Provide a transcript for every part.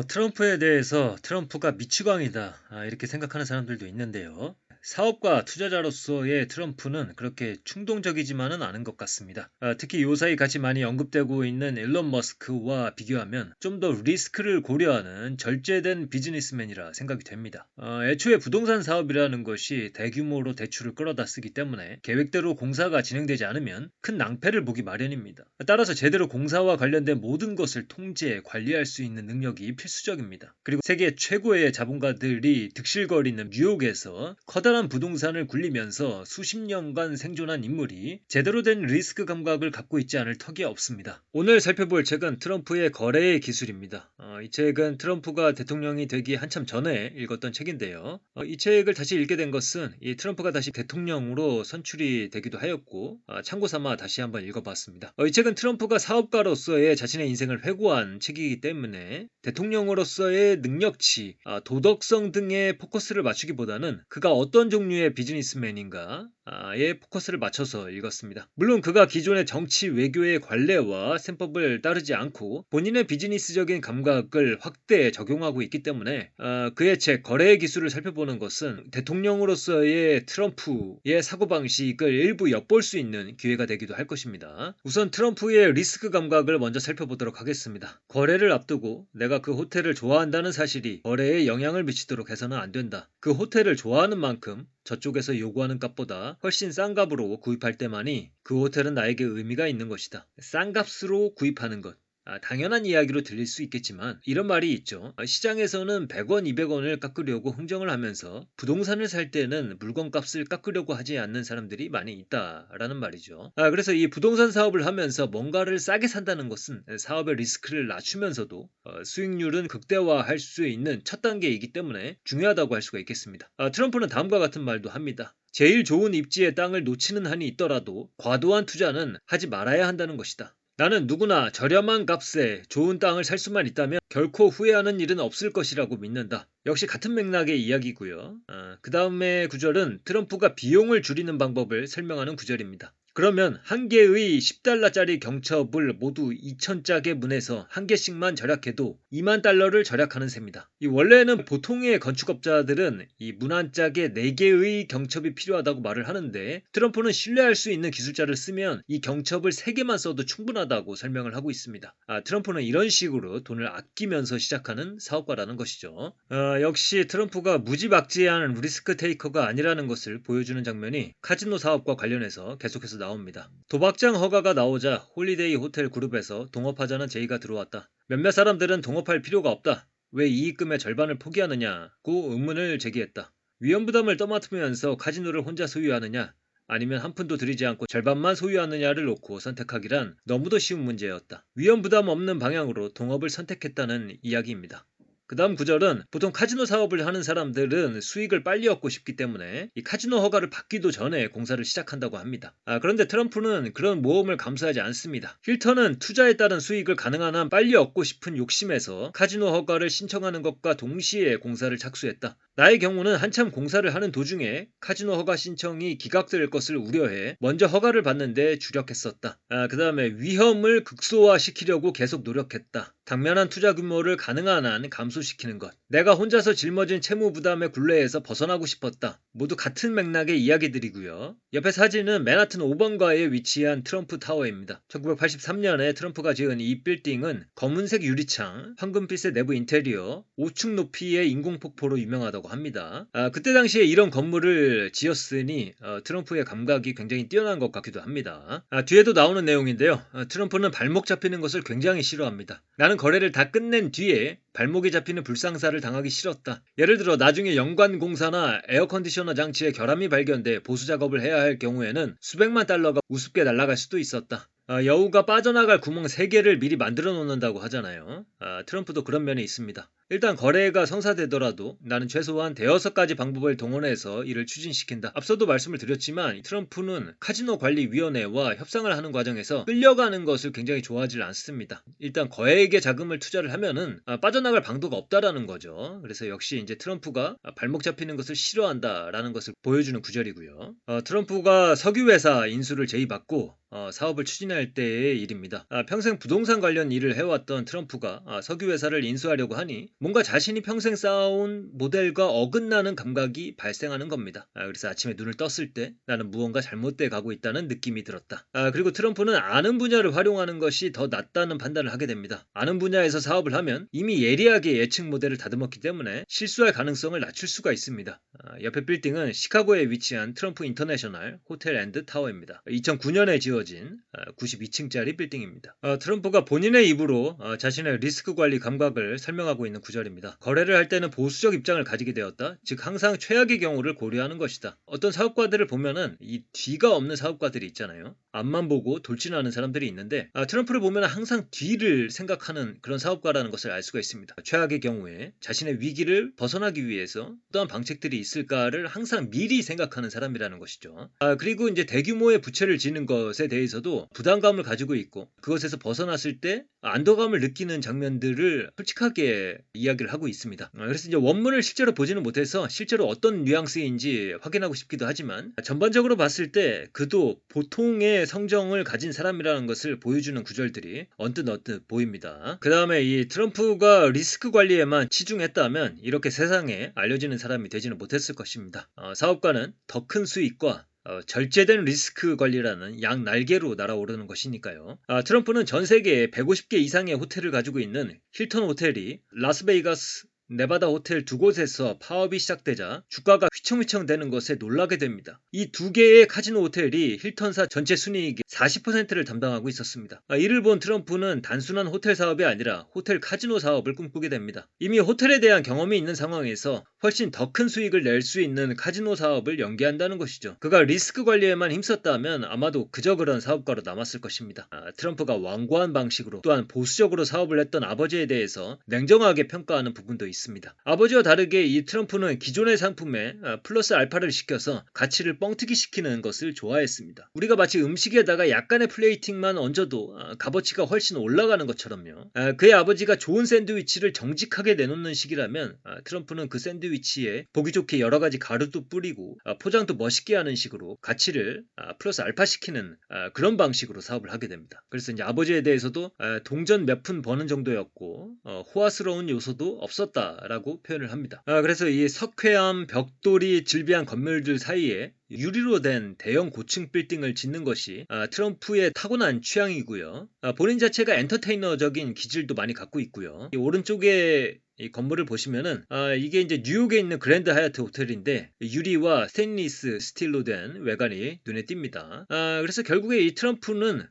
트럼프에 대해서 트럼프가 미치광이다. 이렇게 생각하는 사람들도 있는데요. 사업가 투자자로서의 트럼프는 그렇게 충동적이지만은 않은 것 같습니다. 특히 요사이 같이 많이 언급되고 있는 일론 머스크와 비교하면 좀 더 리스크를 고려하는 절제된 비즈니스맨이라 생각이 됩니다. 애초에 부동산 사업이라는 것이 대규모로 대출을 끌어다 쓰기 때문에 계획대로 공사가 진행되지 않으면 큰 낭패를 보기 마련입니다. 따라서 제대로 공사와 관련된 모든 것을 통제, 관리할 수 있는 능력이 필수적입니다. 그리고 세계 최고의 자본가들이 득실거리는 뉴욕에서 커다란 부동산을 굴리면서 수십 년간 생존한 인물이 제대로 된 리스크 감각을 갖고 있지 않을 턱이 없습니다. 오늘 살펴볼 책은 트럼프의 거래의 기술입니다. 이 책은 트럼프가 대통령이 되기 한참 전에 읽었던 책인데요. 이 책을 다시 읽게 된 것은 이 트럼프가 다시 대통령으로 선출이 되기도 하였고 참고삼아 다시 한번 읽어봤습니다. 이 책은 트럼프가 사업가로서의 자신의 인생을 회고한 책이기 때문에 대통령으로서의 능력치, 도덕성 등에 포커스를 맞추기보다는 그가 어떤 종류의 비즈니스맨인가에 포커스를 맞춰서 읽었습니다. 물론 그가 기존의 정치 외교의 관례와 셈법을 따르지 않고 본인의 비즈니스적인 감각을 확대 적용하고 있기 때문에 그의 책 거래의 기술을 살펴보는 것은 대통령으로서의 트럼프의 사고방식을 일부 엿볼 수 있는 기회가 되기도 할 것입니다. 우선 트럼프의 리스크 감각을 먼저 살펴보도록 하겠습니다. 거래를 앞두고 내가 그 호텔을 좋아한다는 사실이 거래에 영향을 미치도록 해서는 안 된다. 그 호텔을 좋아하는 만큼 저쪽에서 요구하는 값보다 훨씬 싼 값으로 구입할 때만이 그 호텔은 나에게 의미가 있는 것이다. 싼 값으로 구입하는 것. 당연한 이야기로 들릴 수 있겠지만 이런 말이 있죠. 시장에서는 100원, 200원을 깎으려고 흥정을 하면서 부동산을 살 때는 물건값을 깎으려고 하지 않는 사람들이 많이 있다라는 말이죠. 그래서 이 부동산 사업을 하면서 뭔가를 싸게 산다는 것은 사업의 리스크를 낮추면서도 수익률은 극대화할 수 있는 첫 단계이기 때문에 중요하다고 할 수가 있겠습니다. 트럼프는 다음과 같은 말도 합니다. 제일 좋은 입지의 땅을 놓치는 한이 있더라도 과도한 투자는 하지 말아야 한다는 것이다. 나는 누구나 저렴한 값에 좋은 땅을 살 수만 있다면 결코 후회하는 일은 없을 것이라고 믿는다. 역시 같은 맥락의 이야기고요. 그 다음의 구절은 트럼프가 비용을 줄이는 방법을 설명하는 구절입니다. 그러면 한 개의 10달러짜리 경첩을 모두 2,000짝의 문에서 한 개씩만 절약해도 2만 달러를 절약하는 셈이다. 원래는 보통의 건축업자들은 이 문 한 짝에 4개의 경첩이 필요하다고 말을 하는데 트럼프는 신뢰할 수 있는 기술자를 쓰면 이 경첩을 3개만 써도 충분하다고 설명을 하고 있습니다. 트럼프는 이런 식으로 돈을 아끼면서 시작하는 사업가라는 것이죠. 역시 트럼프가 무지막지한 리스크 테이커가 아니라는 것을 보여주는 장면이 카지노 사업과 관련해서 계속해서 나옵니다. 도박장 허가가 나오자 홀리데이 호텔 그룹에서 동업하자는 제의가 들어왔다. 몇몇 사람들은 동업할 필요가 없다. 왜 이익금의 절반을 포기하느냐고 의문을 제기했다. 위험부담을 떠맡으면서 카지노를 혼자 소유하느냐 아니면 한 푼도 들이지 않고 절반만 소유하느냐를 놓고 선택하기란 너무도 쉬운 문제였다. 위험부담 없는 방향으로 동업을 선택했다는 이야기입니다. 그 다음 구절은 보통 카지노 사업을 하는 사람들은 수익을 빨리 얻고 싶기 때문에 이 카지노 허가를 받기도 전에 공사를 시작한다고 합니다. 그런데 트럼프는 그런 모험을 감수하지 않습니다. 힐턴은 투자에 따른 수익을 가능한 한 빨리 얻고 싶은 욕심에서 카지노 허가를 신청하는 것과 동시에 공사를 착수했다. 나의 경우는 한참 공사를 하는 도중에 카지노 허가 신청이 기각될 것을 우려해 먼저 허가를 받는데 주력했었다. 그 다음에 위험을 극소화시키려고 계속 노력했다. 당면한 투자 규모를 가능한 한 감소시키는 것. 내가 혼자서 짊어진 채무 부담의 굴레에서 벗어나고 싶었다. 모두 같은 맥락의 이야기들이고요. 옆에 사진은 맨하튼 5번가에 위치한 트럼프 타워입니다. 1983년에 트럼프가 지은 이 빌딩은 검은색 유리창, 황금빛의 내부 인테리어, 5층 높이의 인공폭포로 유명하다고 합니다. 그때 당시에 이런 건물을 지었으니 트럼프의 감각이 굉장히 뛰어난 것 같기도 합니다. 뒤에도 나오는 내용인데요. 트럼프는 발목 잡히는 것을 굉장히 싫어합니다. 나는 거래를 다 끝낸 뒤에 발목이 잡히는 불상사를 당하기 싫었다. 예를 들어 나중에 연관공사나 에어컨디셔너 장치에 결함이 발견돼 보수 작업을 해야 할 경우에는 수백만 달러가 우습게 날아갈 수도 있었다. 여우가 빠져나갈 구멍 3개를 미리 만들어 놓는다고 하잖아요. 트럼프도 그런 면이 있습니다. 일단 거래가 성사되더라도 나는 최소한 대여섯 가지 방법을 동원해서 이를 추진시킨다. 앞서도 말씀을 드렸지만 트럼프는 카지노 관리위원회와 협상을 하는 과정에서 끌려가는 것을 굉장히 좋아하지 않습니다. 일단 거액의 자금을 투자를 하면은 빠져나갈 방도가 없다라는 거죠. 그래서 역시 이제 트럼프가 발목 잡히는 것을 싫어한다라는 것을 보여주는 구절이고요. 트럼프가 석유회사 인수를 제의받고 사업을 추진할 때의 일입니다. 평생 부동산 관련 일을 해왔던 트럼프가 석유회사를 인수하려고 하니 뭔가 자신이 평생 쌓아온 모델과 어긋나는 감각이 발생하는 겁니다. 그래서 아침에 눈을 떴을 때 나는 무언가 잘못돼 가고 있다는 느낌이 들었다. 그리고 트럼프는 아는 분야를 활용하는 것이 더 낫다는 판단을 하게 됩니다. 아는 분야에서 사업을 하면 이미 예리하게 예측 모델을 다듬었기 때문에 실수할 가능성을 낮출 수가 있습니다. 옆에 빌딩은 시카고에 위치한 트럼프 인터내셔널 호텔 앤드 타워입니다. 2009년에 지어진 92층짜리 빌딩입니다. 트럼프가 본인의 입으로 자신의 리스크 관리 감각을 설명하고 있는 구절입니다. 거래를 할 때는 보수적 입장을 가지게 되었다. 즉 항상 최악의 경우를 고려하는 것이다. 어떤 사업가들을 보면은 이 뒤가 없는 사업가들이 있잖아요. 앞만 보고 돌진하는 사람들이 있는데 트럼프를 보면 항상 뒤를 생각하는 그런 사업가라는 것을 알 수가 있습니다. 최악의 경우에 자신의 위기를 벗어나기 위해서 어떠한 방책들이 있을까를 항상 미리 생각하는 사람이라는 것이죠. 그리고 이제 대규모의 부채를 지는 것에 대해서도 부담감을 가지고 있고 그것에서 벗어났을 때 안도감을 느끼는 장면들을 솔직하게 이야기를 하고 있습니다. 그래서 이제 원문을 실제로 보지는 못해서 실제로 어떤 뉘앙스인지 확인하고 싶기도 하지만 전반적으로 봤을 때 그도 보통의 성정을 가진 사람이라는 것을 보여주는 구절들이 언뜻 보입니다. 그 다음에 이 트럼프가 리스크 관리에만 치중했다면 이렇게 세상에 알려지는 사람이 되지는 못했을 것입니다. 사업가는 더 큰 수익과 절제된 리스크 관리라는 양 날개로 날아오르는 것이니까요. 트럼프는 전 세계에 150개 이상의 호텔을 가지고 있는 힐턴 호텔이 라스베이거스 네바다 호텔 두 곳에서 파업이 시작되자 주가가 휘청휘청 되는 것에 놀라게 됩니다. 이 두 개의 카지노 호텔이 힐턴사 전체 순이익의 40%를 담당하고 있었습니다. 이를 본 트럼프는 단순한 호텔 사업이 아니라 호텔 카지노 사업을 꿈꾸게 됩니다. 이미 호텔에 대한 경험이 있는 상황에서 훨씬 더 큰 수익을 낼 수 있는 카지노 사업을 연계한다는 것이죠. 그가 리스크 관리에만 힘썼다면 아마도 그저 그런 사업가로 남았을 것입니다. 트럼프가 완고한 방식으로 또한 보수적으로 사업을 했던 아버지에 대해서 냉정하게 평가하는 부분도 있습니다. 아버지와 다르게 이 트럼프는 기존의 상품에 플러스 알파를 시켜서 가치를 뻥튀기 시키는 것을 좋아했습니다. 우리가 마치 음식에다가 약간의 플레이팅만 얹어도 값어치가 훨씬 올라가는 것처럼요. 그의 아버지가 좋은 샌드위치를 정직하게 내놓는 식이라면 트럼프는 그 샌드위치에 보기 좋게 여러 가지 가루도 뿌리고 포장도 멋있게 하는 식으로 가치를 플러스 알파 시키는 그런 방식으로 사업을 하게 됩니다. 그래서 이제 아버지에 대해서도 동전 몇 푼 버는 정도였고 호화스러운 요소도 없었다 라고 표현을 합니다. 그래서 이 석회암, 벽돌이 질비한 건물들 사이에 유리로 된 대형 고층 빌딩을 짓는 것이 트럼프의 타고난 취향이고요. 본인 자체가 엔터테이너적인 기질도 많이 갖고 있고요. 이 오른쪽에 이 건물을 보시면은 이게 이제 뉴욕에 있는 그랜드 하얏트 호텔인데 유리와 스테인리스 스틸로 된 외관이 눈에 띕니다. 그래서 결국에 이 트럼프는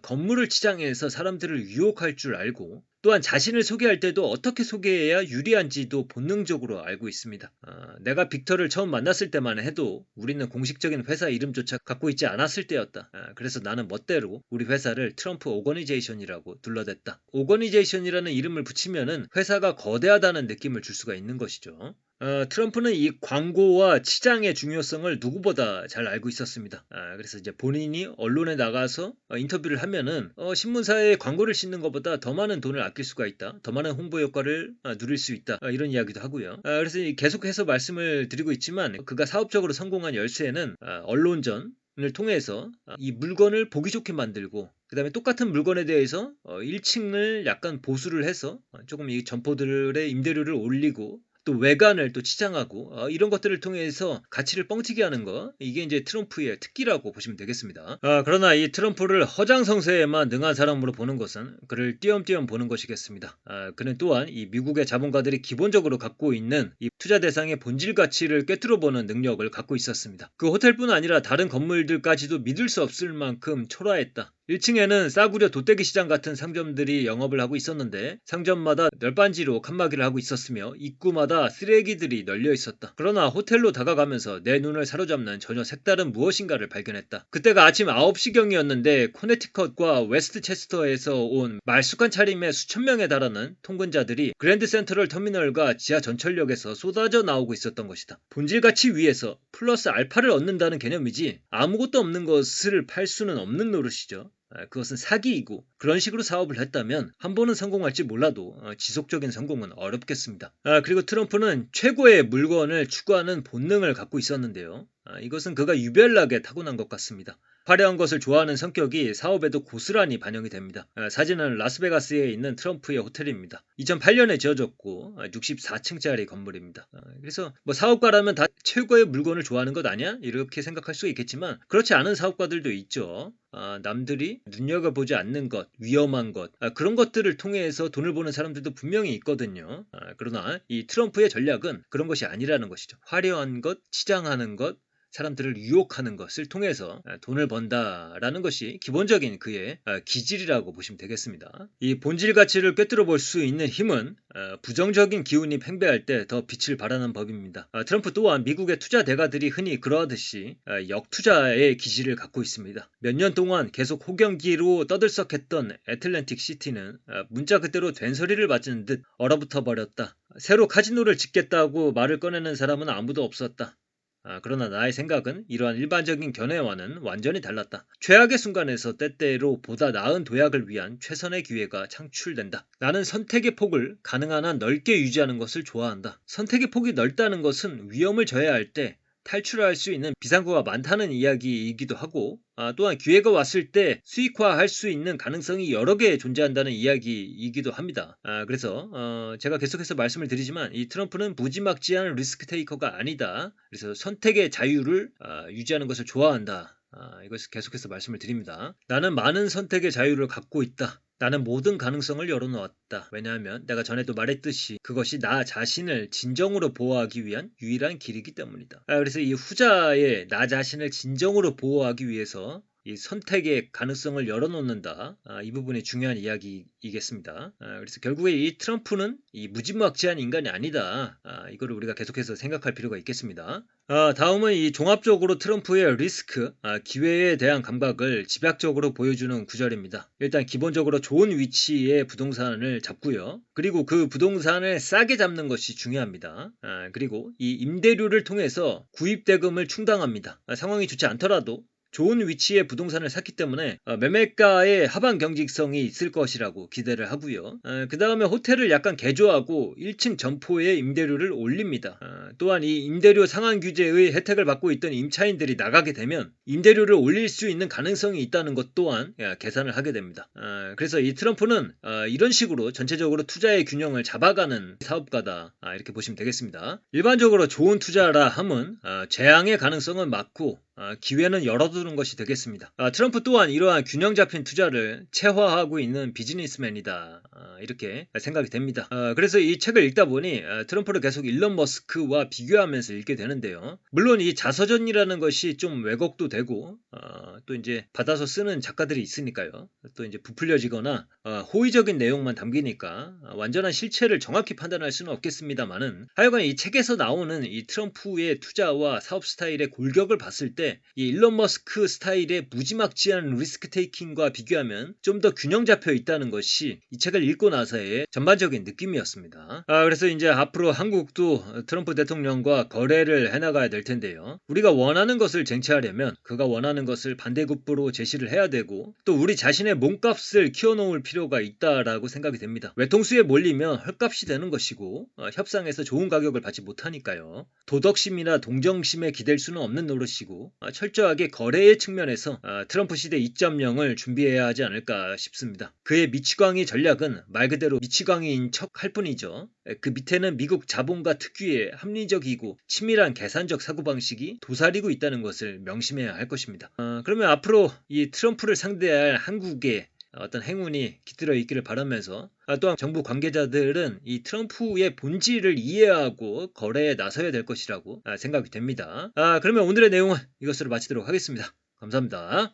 건물을 치장해서 사람들을 유혹할 줄 알고 또한 자신을 소개할 때도 어떻게 소개해야 유리한지도 본능적으로 알고 있습니다. 내가 빅터를 처음 만났을 때만 해도 우리는 공식적인 회사 이름조차 갖고 있지 않았을 때였다. 그래서 나는 멋대로 우리 회사를 트럼프 오거니제이션이라고 둘러댔다. 오거니제이션이라는 이름을 붙이면은 회사가 거대하다는 느낌을 줄 수가 있는 것이죠. 트럼프는 이 광고와 치장의 중요성을 누구보다 잘 알고 있었습니다. 그래서 이제 본인이 언론에 나가서 인터뷰를 하면은 신문사에 광고를 싣는 것보다 더 많은 돈을 아낄 수가 있다. 더 많은 홍보 효과를 누릴 수 있다. 이런 이야기도 하고요. 그래서 계속해서 말씀을 드리고 있지만 그가 사업적으로 성공한 열쇠는 언론전을 통해서 이 물건을 보기 좋게 만들고 그 다음에 똑같은 물건에 대해서 1층을 약간 보수를 해서 조금 이 점포들의 임대료를 올리고 또 외관을 또 치장하고 이런 것들을 통해서 가치를 뻥튀기 하는 거 이게 이제 트럼프의 특기라고 보시면 되겠습니다. 그러나 이 트럼프를 허장성세에만 능한 사람으로 보는 것은 그를 띄엄띄엄 보는 것이겠습니다. 그는 또한 이 미국의 자본가들이 기본적으로 갖고 있는 이 투자 대상의 본질 가치를 꿰뚫어보는 능력을 갖고 있었습니다. 그 호텔뿐 아니라 다른 건물들까지도 믿을 수 없을 만큼 초라했다. 1층에는 싸구려 돗대기 시장 같은 상점들이 영업을 하고 있었는데 상점마다 널빤지로 칸막이를 하고 있었으며 입구마다 쓰레기들이 널려 있었다. 그러나 호텔로 다가가면서 내 눈을 사로잡는 전혀 색다른 무엇인가를 발견했다. 그때가 아침 9시경이었는데 코네티컷과 웨스트체스터에서 온 말쑥한 차림의 수천 명에 달하는 통근자들이 그랜드 센트럴 터미널과 지하 전철역에서 쏟아져 나오고 있었던 것이다. 본질 가치 위에서 플러스 알파를 얻는다는 개념이지 아무것도 없는 것을 팔 수는 없는 노릇이죠. 그것은 사기이고 그런 식으로 사업을 했다면 한 번은 성공할지 몰라도 지속적인 성공은 어렵겠습니다. 그리고 트럼프는 최고의 물건을 추구하는 본능을 갖고 있었는데요. 이것은 그가 유별나게 타고난 것 같습니다. 화려한 것을 좋아하는 성격이 사업에도 고스란히 반영이 됩니다. 사진은 라스베가스에 있는 트럼프의 호텔입니다. 2008년에 지어졌고 64층짜리 건물입니다. 그래서 뭐 사업가라면 다 최고의 물건을 좋아하는 것 아니야? 이렇게 생각할 수 있겠지만 그렇지 않은 사업가들도 있죠. 남들이 눈여겨보지 않는 것, 위험한 것, 그런 것들을 통해서 돈을 버는 사람들도 분명히 있거든요. 그러나 이 트럼프의 전략은 그런 것이 아니라는 것이죠. 화려한 것, 치장하는 것, 사람들을 유혹하는 것을 통해서 돈을 번다라는 것이 기본적인 그의 기질이라고 보시면 되겠습니다. 이 본질 가치를 꿰뚫어 볼 수 있는 힘은 부정적인 기운이 팽배할 때 더 빛을 발하는 법입니다. 트럼프 또한 미국의 투자 대가들이 흔히 그러하듯이 역투자의 기질을 갖고 있습니다. 몇 년 동안 계속 호경기로 떠들썩했던 애틀랜틱 시티는 문자 그대로 된소리를 맞은 듯 얼어붙어 버렸다. 새로 카지노를 짓겠다고 말을 꺼내는 사람은 아무도 없었다. 그러나 나의 생각은 이러한 일반적인 견해와는 완전히 달랐다. 최악의 순간에서 때때로 보다 나은 도약을 위한 최선의 기회가 창출된다. 나는 선택의 폭을 가능한 한 넓게 유지하는 것을 좋아한다. 선택의 폭이 넓다는 것은 위험을 져야할 때 탈출할 수 있는 비상구가 많다는 이야기이기도 하고 또한 기회가 왔을 때 수익화할 수 있는 가능성이 여러 개 존재한다는 이야기이기도 합니다. 그래서 제가 계속해서 말씀을 드리지만 이 트럼프는 무지막지한 리스크 테이커가 아니다. 그래서 선택의 자유를 유지하는 것을 좋아한다. 이것을 계속해서 말씀을 드립니다. 나는 많은 선택의 자유를 갖고 있다. 나는 모든 가능성을 열어놓았다. 왜냐하면 내가 전에도 말했듯이 그것이 나 자신을 진정으로 보호하기 위한 유일한 길이기 때문이다. 그래서 이 후자의 나 자신을 진정으로 보호하기 위해서 이 선택의 가능성을 열어놓는다. 이 부분이 중요한 이야기이겠습니다. 그래서 결국에 이 트럼프는 이 무지막지한 인간이 아니다. 이거를 우리가 계속해서 생각할 필요가 있겠습니다. 다음은 이 종합적으로 트럼프의 리스크, 기회에 대한 감각을 집약적으로 보여주는 구절입니다. 일단 기본적으로 좋은 위치의 부동산을 잡고요. 그리고 그 부동산을 싸게 잡는 것이 중요합니다. 그리고 이 임대료를 통해서 구입대금을 충당합니다. 상황이 좋지 않더라도 좋은 위치의 부동산을 샀기 때문에 매매가의 하방 경직성이 있을 것이라고 기대를 하고요. 그 다음에 호텔을 약간 개조하고 1층 점포의 임대료를 올립니다. 또한 이 임대료 상한 규제의 혜택을 받고 있던 임차인들이 나가게 되면 임대료를 올릴 수 있는 가능성이 있다는 것 또한 계산을 하게 됩니다. 그래서 이 트럼프는 이런 식으로 전체적으로 투자의 균형을 잡아가는 사업가다, 이렇게 보시면 되겠습니다. 일반적으로 좋은 투자라 함은 재앙의 가능성은 막고 기회는 열어두는 것이 되겠습니다. 트럼프 또한 이러한 균형 잡힌 투자를 체화하고 있는 비즈니스맨이다, 이렇게 생각이 됩니다. 그래서 이 책을 읽다 보니 트럼프를 계속 일론 머스크와 비교하면서 읽게 되는데요. 물론 이 자서전이라는 것이 좀 왜곡도 되고 또 이제 받아서 쓰는 작가들이 있으니까요. 또 이제 부풀려지거나 호의적인 내용만 담기니까 완전한 실체를 정확히 판단할 수는 없겠습니다만은 하여간 이 책에서 나오는 이 트럼프의 투자와 사업 스타일의 골격을 봤을 때 이 일론 머스크 스타일의 무지막지한 리스크 테이킹과 비교하면 좀 더 균형 잡혀 있다는 것이 이 책을 읽고 나서의 전반적인 느낌이었습니다. 그래서 이제 앞으로 한국도 트럼프 대통령과 거래를 해나가야 될 텐데요. 우리가 원하는 것을 쟁취하려면 그가 원하는 것을 반대급부로 제시를 해야 되고 또 우리 자신의 몸값을 키워놓을 필요가 있다라고 생각이 됩니다. 외통수에 몰리면 헐값이 되는 것이고 협상에서 좋은 가격을 받지 못하니까요. 도덕심이나 동정심에 기댈 수는 없는 노릇이고 철저하게 거래의 측면에서 트럼프 시대 2.0을 준비해야 하지 않을까 싶습니다. 그의 미치광이 전략은 말 그대로 미치광이인 척 할 뿐이죠. 그 밑에는 미국 자본가 특유의 합리적이고 치밀한 계산적 사고방식이 도사리고 있다는 것을 명심해야 할 것입니다. 그러면 앞으로 이 트럼프를 상대할 한국의 어떤 행운이 깃들어 있기를 바라면서 또한 정부 관계자들은 이 트럼프의 본질을 이해하고 거래에 나서야 될 것이라고 생각이 됩니다. 그러면 오늘의 내용은 이것으로 마치도록 하겠습니다. 감사합니다.